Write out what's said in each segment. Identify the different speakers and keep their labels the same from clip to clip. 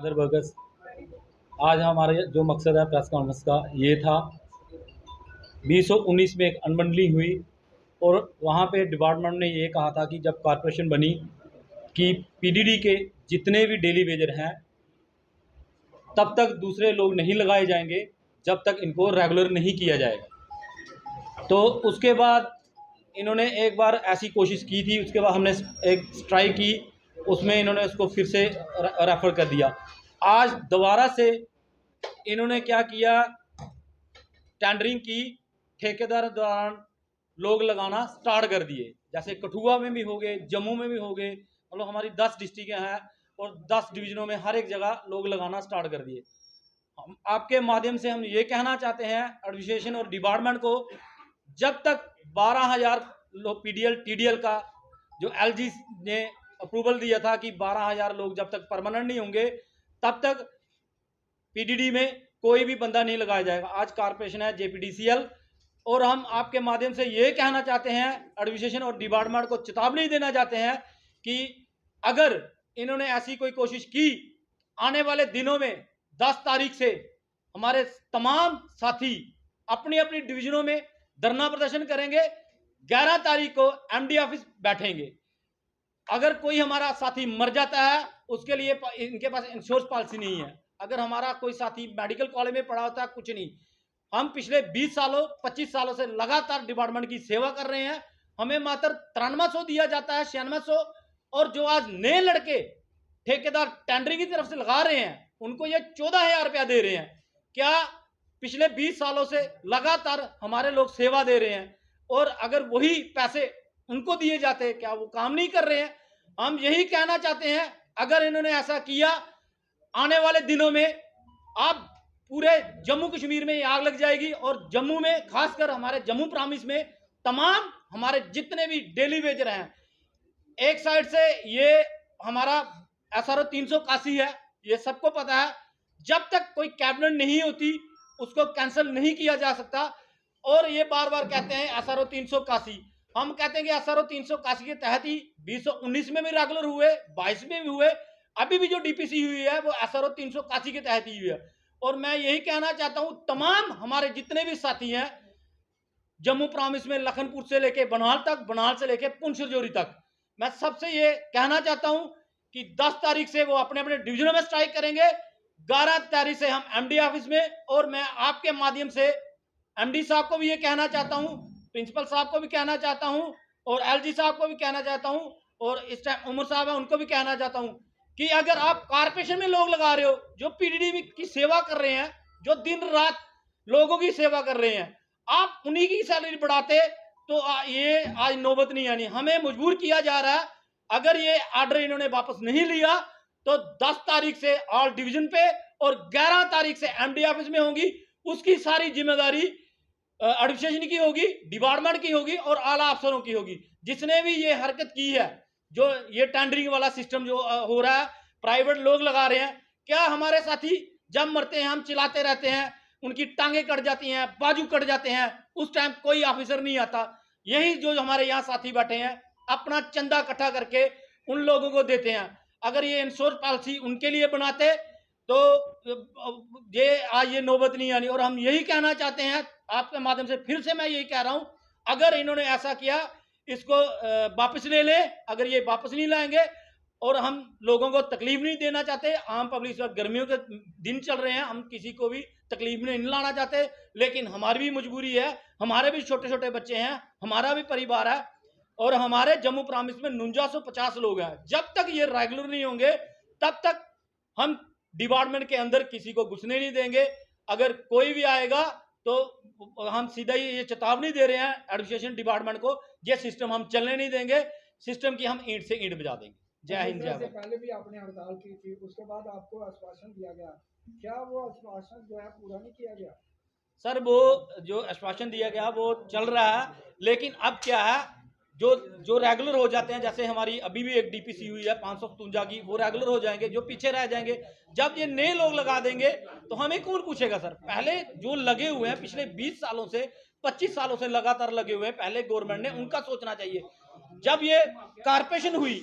Speaker 1: सदर बरगस। आज हमारे जो मकसद है प्रेस कॉन्फ्रेंस का ये था, 2019 में एक अनबंडलिंग हुई और वहाँ पे डिपार्टमेंट ने ये कहा था कि जब कॉरपोरेशन बनी कि पीडीडी के जितने भी डेली वेजर हैं तब तक दूसरे लोग नहीं लगाए जाएंगे जब तक इनको रेगुलर नहीं किया जाएगा। तो उसके बाद इन्होंने एक बार ऐसी कोशिश की थी, उसके बाद हमने एक स्ट्राइक की, उसमें इन्होंने उसको फिर से रेफर कर दिया। आज दोबारा से इन्होंने क्या किया, टेंडरिंग की, ठेकेदार दौरान लोग लगाना स्टार्ट कर दिए। जैसे कठुआ में भी हो गए, जम्मू में भी हो गए, मतलब हमारी 10 डिस्ट्रिक्टें हैं और 10 डिवीजनों में हर एक जगह लोग लगाना स्टार्ट कर दिए। हम आपके माध्यम से हम ये कहना चाहते हैं एडमिनिस्ट्रेशन और डिपार्टमेंट को, जब तक 12,000 पीडीएल टीडीएल का जो एलजी ने अप्रूवल दिया था कि 12,000 लोग जब तक परमानेंट नहीं होंगे तब तक पीडीडी में कोई भी बंदा नहीं लगाया जाएगा। आज कारपोरेशन है जेपीडीसीएल, और हम आपके माध्यम से ये कहना चाहते हैं एडमिनिस्ट्रेशन और डिपार्टमेंट को चेतावनी देना चाहते हैं कि अगर इन्होंने ऐसी कोई कोशिश की, आने वाले दिनों में 10 तारीख से हमारे तमाम साथी अपनी अपनी डिवीजनों में धरना प्रदर्शन करेंगे, 11 तारीख को एमडी ऑफिस बैठेंगे। अगर कोई हमारा साथी मर जाता है उसके लिए इनके पास इंश्योरेंस पॉलिसी नहीं है। अगर हमारा कोई साथी मेडिकल कॉलेज में पढ़ा होता है, कुछ नहीं। हम पिछले 20 सालों 25 सालों से लगातार डिपार्टमेंट की सेवा कर रहे हैं। हमें मात्र 9300 दिया जाता है, 9600, और जो आज नए लड़के ठेकेदार टेंडरिंग की तरफ से लगा रहे हैं उनको ये 14,000 रुपया दे रहे हैं। क्या पिछले 20 सालों से लगातार हमारे लोग सेवा दे रहे हैं, और अगर वही पैसे उनको दिए जाते, क्या वो काम नहीं कर रहे हैं? हम यही कहना चाहते हैं, अगर इन्होंने ऐसा किया, आने वाले दिनों में आप पूरे जम्मू कश्मीर में आग लग जाएगी, और जम्मू में खासकर हमारे जम्मू प्रामिस में तमाम हमारे जितने भी डेली वेजर हैं, एक साइड से ये हमारा SRO 381 है, ये सबको पता है। जब तक कोई कैबिनेट नहीं होती उसको कैंसिल नहीं किया जा सकता, और ये बार बार कहते हैं SRO 381। हम कहते हैं कि SRO 381 के तहत ही 2019 में भी रेगुलर हुए, 22 में भी हुए, अभी भी जो डीपीसी हुई है वो SRO 381 के तहत ही हुई है। और मैं यही कहना चाहता हूं तमाम हमारे जितने भी साथी हैं जम्मू प्रामिस में, लखनपुर से लेके बनाल तक, बनाल से लेके पुंछ रजौरी तक, मैं सबसे ये कहना चाहता हूं कि 10 तारीख से वो अपने अपने डिवीजनों में स्ट्राइक करेंगे, 11 तारीख से हम एमडी ऑफिस में। और मैं आपके माध्यम से एमडी साहब को भी ये कहना चाहता हूं, प्रिंसिपल साहब को भी कहना चाहता हूं, और एलजी साहब को भी कहना चाहता हूं, और इस टाइम उमर साहब है उनको भी कहना चाहता हूं कि अगर आप कारपोरेशन में लोग लगा रहे हो जो पीडीडी की सेवा कर रहे हैं, जो दिन रात लोगों की सेवा कर रहे हैं, आप उन्हीं की सैलरी बढ़ाते तो ये आज नौबत नहीं आनी। हमें मजबूर किया जा रहा है। अगर ये ऑर्डर इन्होंने वापस नहीं लिया तो 10 तारीख से ऑल डिवीजन पे और 11 तारीख से एमडी ऑफिस में होगी। उसकी सारी जिम्मेदारी एडमिनिस्ट्रेशन की होगी, डिपार्टमेंट की होगी और आला अफसरों की होगी। जिसने भी ये हरकत की है, जो ये टेंडरिंग वाला सिस्टम जो हो रहा है, प्राइवेट लोग लगा रहे हैं, क्या हमारे साथी जब मरते हैं हम चिल्लाते रहते हैं, उनकी टांगे कट जाती हैं, बाजू कट जाते हैं, उस टाइम कोई ऑफिसर नहीं आता। यही जो हमारे यहाँ साथी बैठे हैं अपना चंदा इकट्ठा करके उन लोगों को देते हैं। अगर ये इंश्योरेंस पॉलिसी उनके लिए बनाते तो ये आज ये नौबत नहीं आनी। और हम यही कहना चाहते हैं आपके माध्यम से, फिर से मैं यही कह रहा हूं, अगर इन्होंने ऐसा किया इसको वापस ले लें। अगर ये वापस नहीं लाएंगे, और हम लोगों को तकलीफ नहीं देना चाहते, आम पब्लिक, गर्मियों के दिन चल रहे हैं, हम किसी को भी तकलीफ नहीं लाना चाहते, लेकिन हमारी भी मजबूरी है, हमारे भी छोटे छोटे बच्चे हैं, हमारा भी परिवार है, और हमारे जम्मू प्रामिस में 4950 लोग हैं। जब तक ये रेगुलर नहीं होंगे तब तक हम डिपार्टमेंट के अंदर किसी को घुसने नहीं देंगे। अगर कोई भी आएगा तो हम सीधा ही ये चेतावनी दे रहे हैं एडमिनिस्ट्रेशन डिपार्टमेंट को, ये सिस्टम हम चलने नहीं देंगे, सिस्टम की हम ईंट से ईंट बजा देंगे। जय हिंद, जय भारत।
Speaker 2: पहले भी आपने हड़ताल की थी, उसके बाद आपको आश्वासन दिया गया, क्या वो आश्वासन जो है पूरा नहीं किया गया?
Speaker 1: सर, वो जो आश्वासन दिया गया वो चल रहा है, लेकिन अब क्या है, जो रेगुलर हो जाते हैं, जैसे हमारी अभी भी एक डीपीसी हुई है 557 की, वो रेगुलर हो जाएंगे, जो पीछे रह जाएंगे। जब ये नए लोग लगा देंगे तो हमें कौन पूछेगा सर? पहले जो लगे हुए हैं पिछले 20 सालों से 25 सालों से लगातार लगे हुए हैं, पहले गवर्नमेंट ने उनका सोचना चाहिए। जब ये कारपोरेशन हुई,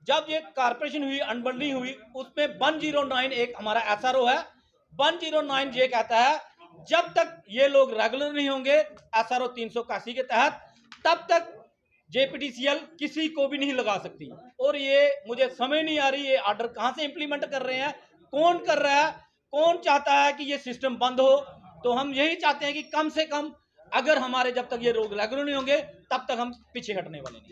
Speaker 1: जब ये कारपोरेशन हुई, अनबंडली हुई, उसमें 109 एक हमारा एसआरओ है, 109 ये कहता है जब तक ये लोग रेगुलर नहीं होंगे एसआरओ 381 के तहत, तब तक जेपीटीसीएल किसी को भी नहीं लगा सकती। और ये मुझे समझ नहीं आ रही ये ऑर्डर कहां से इंप्लीमेंट कर रहे हैं, कौन कर रहा है, कौन चाहता है कि ये सिस्टम बंद हो। तो हम यही चाहते हैं कि कम से कम अगर हमारे जब तक ये लोग रेगुलर नहीं होंगे तब तक हम पीछे हटने वाले नहीं।